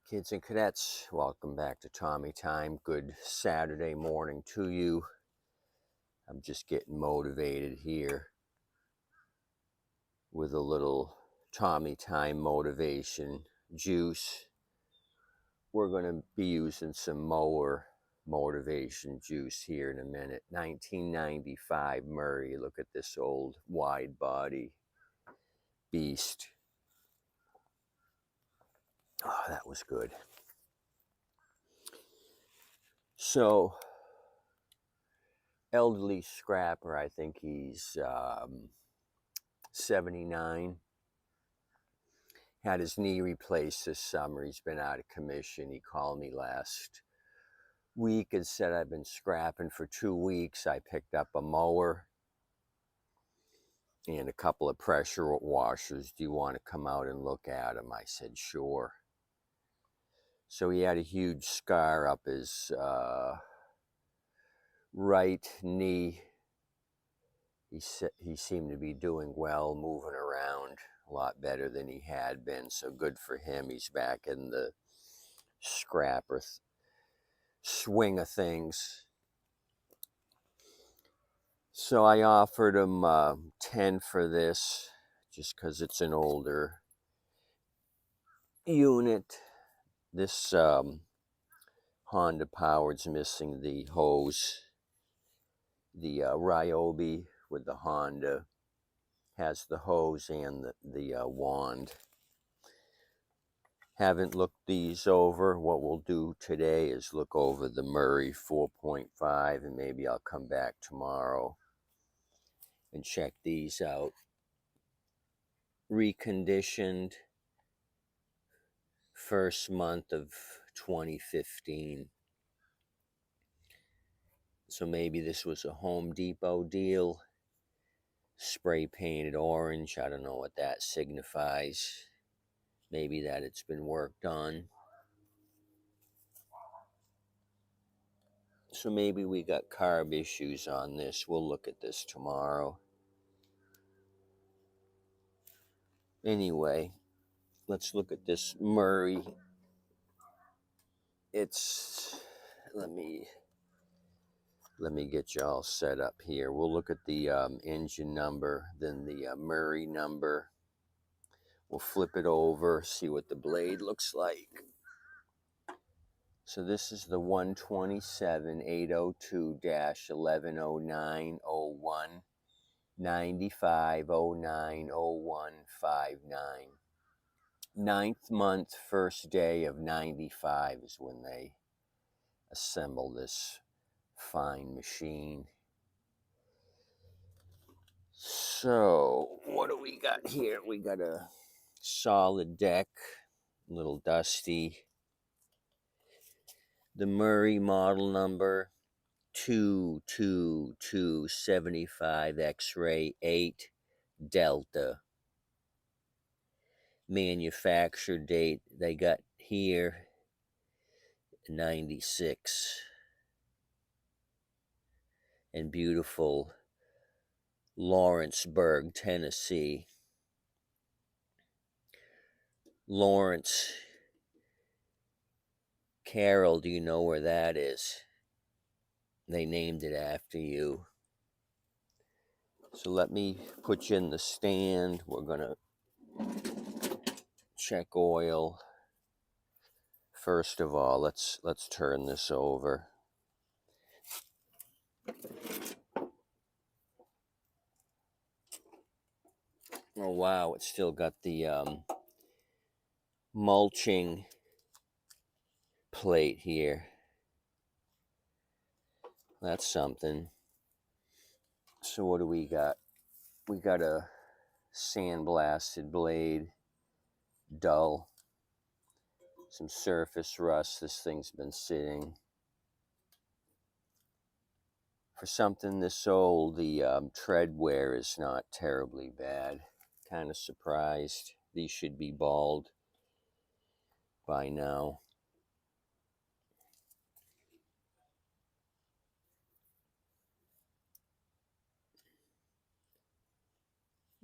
Kids and cadets, welcome back to Tommy Time. Good Saturday morning to you. I'm just getting motivated here with a little Tommy Time motivation juice. We're going to be using some Mower motivation juice here in a minute. 1995 Murray. Look at this old wide body beast. Oh, that was good. So, elderly scrapper, I think he's 79. Had his knee replaced this summer. He's been out of commission. He called me last week and said, I've been scrapping for 2 weeks. I picked up a mower and a couple of pressure washers. Do you want to come out and look at them? I said, sure. So he had a huge scar up his right knee. He seemed to be doing well, moving around a lot better than he had been. So good for him. He's back in the scrapper swing of things. So I offered him 10 for this just because it's an older unit. This Honda powered's missing the hose. The Ryobi with the Honda has the hose and the wand. Haven't looked these over. What we'll do today is look over the Murray 4.5 and maybe I'll come back tomorrow and check these out. Reconditioned first month of 2015. So maybe this was a Home Depot deal. Spray painted orange. I don't know what that signifies. Maybe that it's been worked on. So maybe we got carb issues on this. We'll look at this tomorrow. Anyway, let's look at this Murray. It's, let me get you all set up here. We'll look at the engine number, then the Murray number. We'll flip it over, see what the blade looks like. So this is the 127-802-110901 95090159. 9th month, first day of 95 is when they assemble this fine machine. So what do we got here? We got a solid deck, a little dusty. The Murray model number 22275 X-ray 8 Delta. Manufacture date they got here 96. And beautiful Lawrenceburg, Tennessee. Lawrence, Carroll, do you know where that is? They named it after you. So let me put you in the stand. We're gonna check oil. First of all, let's turn this over. Oh wow, it's still got the mulching plate here. That's something. So what do we got? We got a sandblasted blade, dull. Some surface rust. This thing's been sitting. For something this old, the tread wear is not terribly bad. Kind of surprised. These should be bald by now.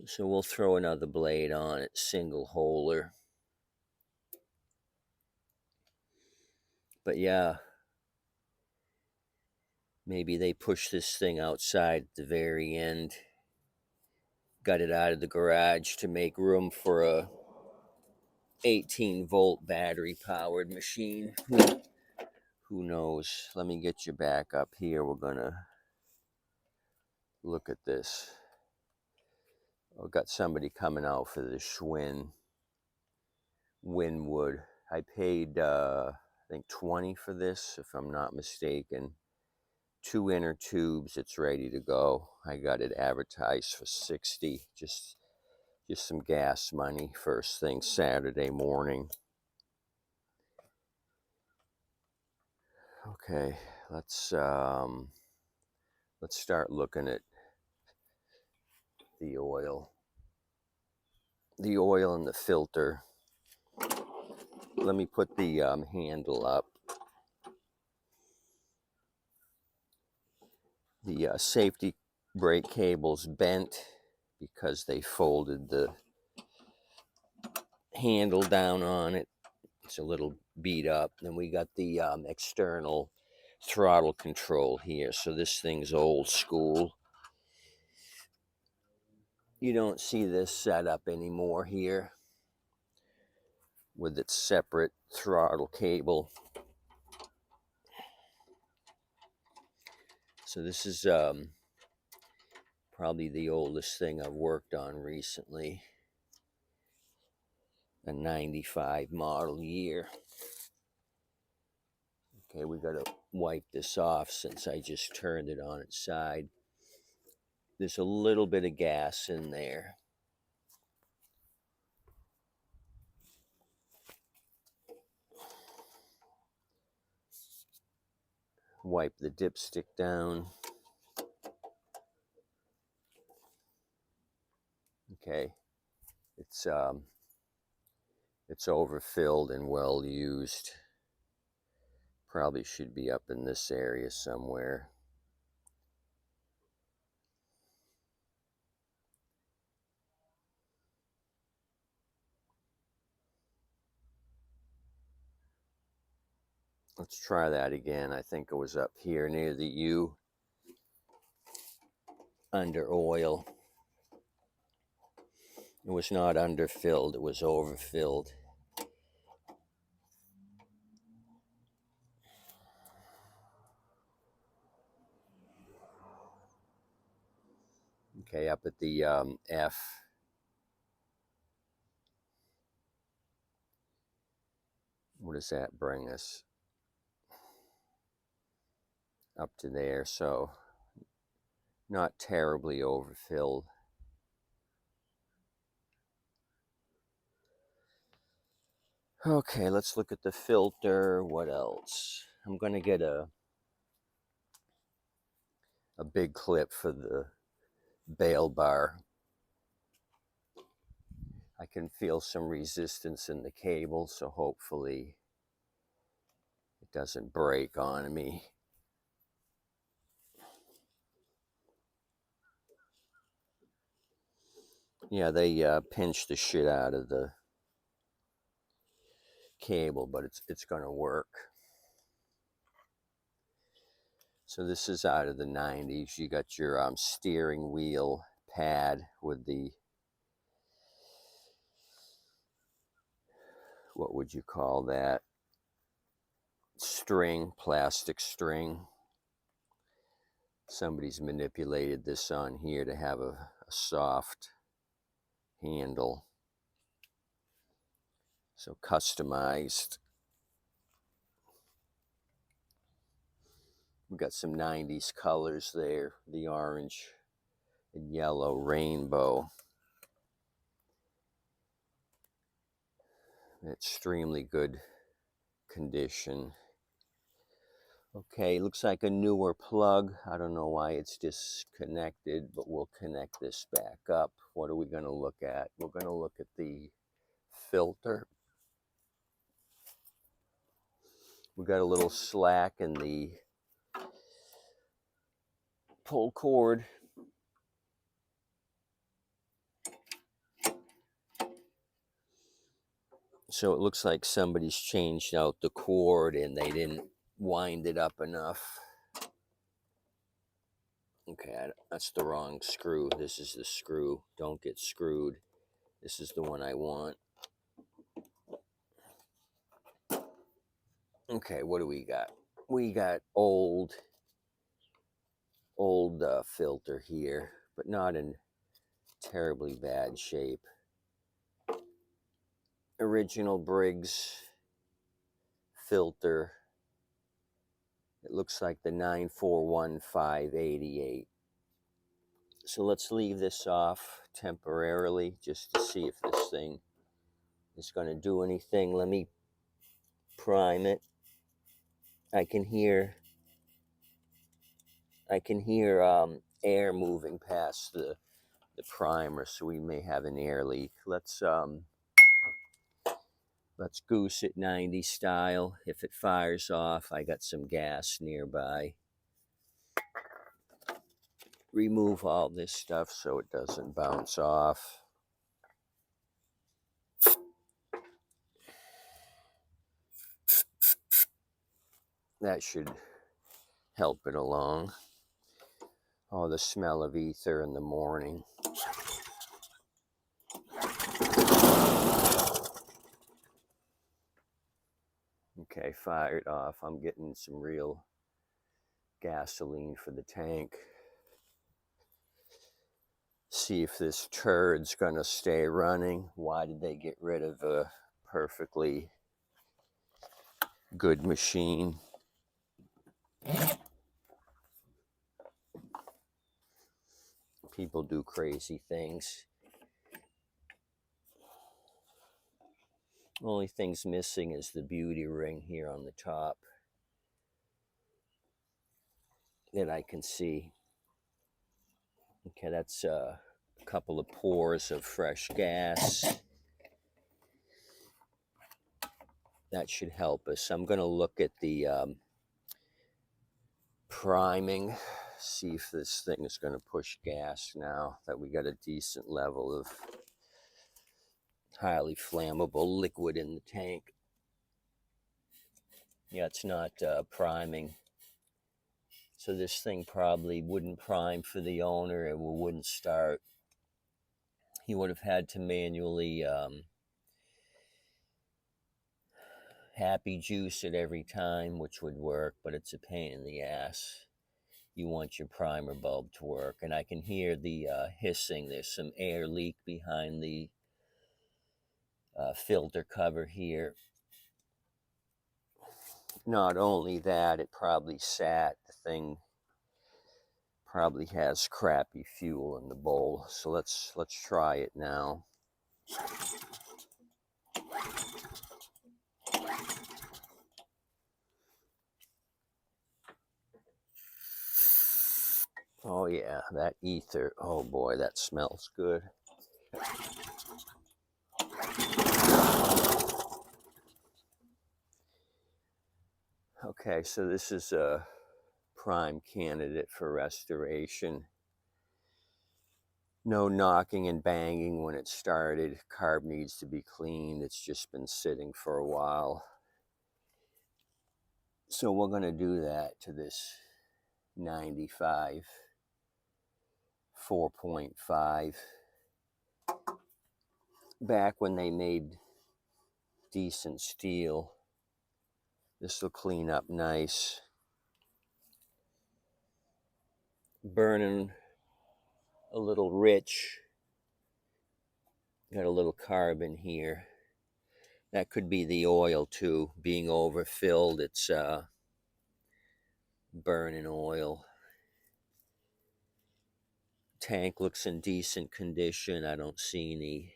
So we'll throw another blade on it, single holer. But yeah, maybe they pushed this thing outside at the very end, got it out of the garage to make room for a 18-volt battery powered machine. Who knows? Let me get you back up here. We're gonna look at this. I've got somebody coming out for the Schwinn Winwood. I paid I think 20 for this, if I'm not mistaken. 2 inner tubes. It's ready to go. I got it advertised for 60. Just some gas money first thing Saturday morning. Okay, let's start looking at the oil. The oil and the filter. Let me put the handle up. The safety brake cable's bent because they folded the handle down on it. It's a little beat up. Then we got the external throttle control here. So this thing's old school. You don't see this setup anymore here with its separate throttle cable. So this is probably the oldest thing I've worked on recently. A 95 model year. Okay, we got to wipe this off since I just turned it on its side. There's a little bit of gas in there. Wipe the dipstick down. Okay, it's overfilled and well used. Probably should be up in this area somewhere. Let's try that again. I think it was up here near the U, under oil. It was not underfilled, it was overfilled. Okay, up at the F. What does that bring us? Up to there, so not terribly overfilled. Okay, let's look at the filter. What else? I'm going to get a big clip for the bail bar. I can feel some resistance in the cable, so hopefully it doesn't break on me. Yeah, they pinched the shit out of the cable, but it's going to work. So this is out of the 90s. You got your steering wheel pad with the, what would you call that? String, plastic string. Somebody's manipulated this on here to have a soft handle. So customized. We've got some 90s colors there. The orange and yellow rainbow. Extremely good condition. Okay, looks like a newer plug. I don't know why it's disconnected, but we'll connect this back up. What are we going to look at? We're going to look at the filter. We got a little slack in the pull cord. So it looks like somebody's changed out the cord and they didn't wind it up enough. Okay, that's the wrong screw. This is the screw. Don't get screwed. This is the one I want. Okay, what do we got? We got old filter here, but not in terribly bad shape. Original Briggs filter. It looks like the 941-588. So let's leave this off temporarily just to see if this thing is going to do anything. Let me prime it. I can hear air moving past the primer, so we may have an air leak. Let's goose it 90 style. If it fires off, I got some gas nearby. Remove all this stuff so it doesn't bounce off. That should help it along. Oh, the smell of ether in the morning. Okay, fired off. I'm getting some real gasoline for the tank. See if this turd's gonna stay running. Why did they get rid of a perfectly good machine? People do crazy things. Only thing's missing is the beauty ring here on the top that I can see. Okay, that's a couple of pours of fresh gas. That should help us. I'm going to look at the priming, see if this thing is going to push gas now that we got a decent level of highly flammable liquid in the tank. Yeah, it's not priming. So this thing probably wouldn't prime for the owner. It wouldn't start. He would have had to manually happy juice it every time, which would work, but it's a pain in the ass. You want your primer bulb to work. And I can hear the hissing. There's some air leak behind the filter cover here. Not only that, it probably the thing probably has crappy fuel in the bowl. So let's try it now. Oh yeah, that ether. Oh boy, that smells good. Okay, so this is a prime candidate for restoration. No knocking and banging when it started. Carb needs to be cleaned. It's just been sitting for a while. So we're going to do that to this 95 4.5. Back when they made decent steel. This will clean up nice. Burning a little rich. Got a little carbon here. That could be the oil too, being overfilled. It's burning oil. Tank looks in decent condition. I don't see any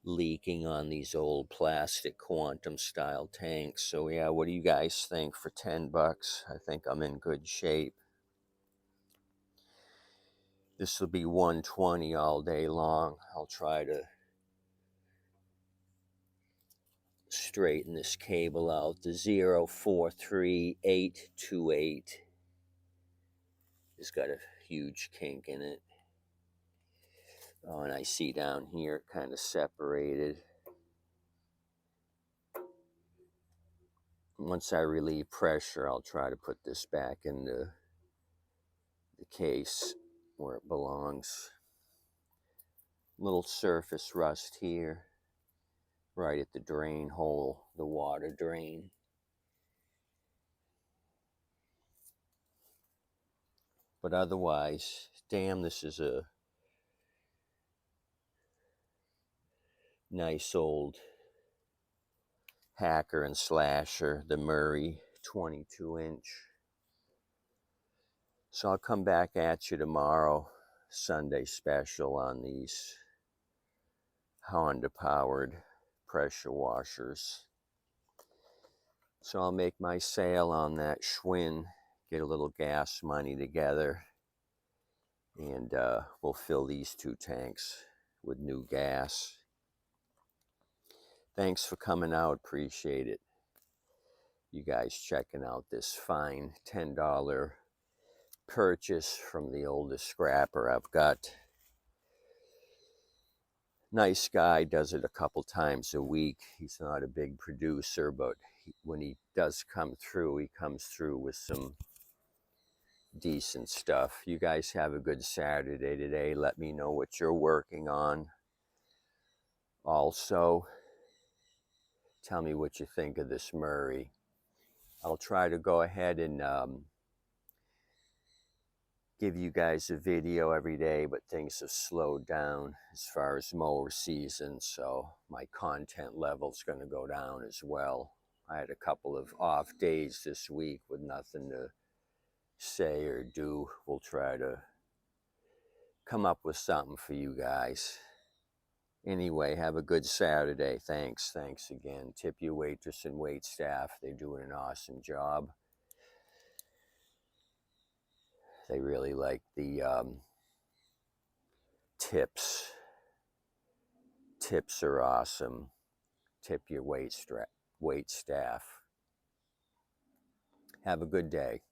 leaking on these old plastic quantum style tanks. So yeah, what do you guys think for 10 bucks? I think I'm in good shape. This will be 120 all day long. I'll try to straighten this cable out. The 043828 has got a huge kink in it. Oh, and I see down here it kind of separated. Once I relieve pressure, I'll try to put this back in the case where it belongs. Little surface rust here, right at the drain hole, the water drain. But otherwise, damn, this is a nice old hacker and slasher, the Murray 22-inch. So I'll come back at you tomorrow, Sunday special on these Honda-powered pressure washers. So I'll make my sale on that Schwinn, get a little gas money together, and we'll fill these 2 tanks with new gas. Thanks for coming out, appreciate it. You guys checking out this fine $10 purchase from the oldest scrapper I've got. Nice guy, does it a couple times a week. He's not a big producer, but when he does come through, he comes through with some decent stuff. You guys have a good Saturday today. Let me know what you're working on. Also, tell me what you think of this Murray. I'll try to go ahead and give you guys a video every day, but things have slowed down as far as mower season, so my content level's going to go down as well. I had a couple of off days this week with nothing to say or do. We'll try to come up with something for you guys. Anyway, have a good Saturday. Thanks again. Tip your waitress and wait staff. They're doing an awesome job. They really like the tips. Tips are awesome. Tip your wait staff. Have a good day.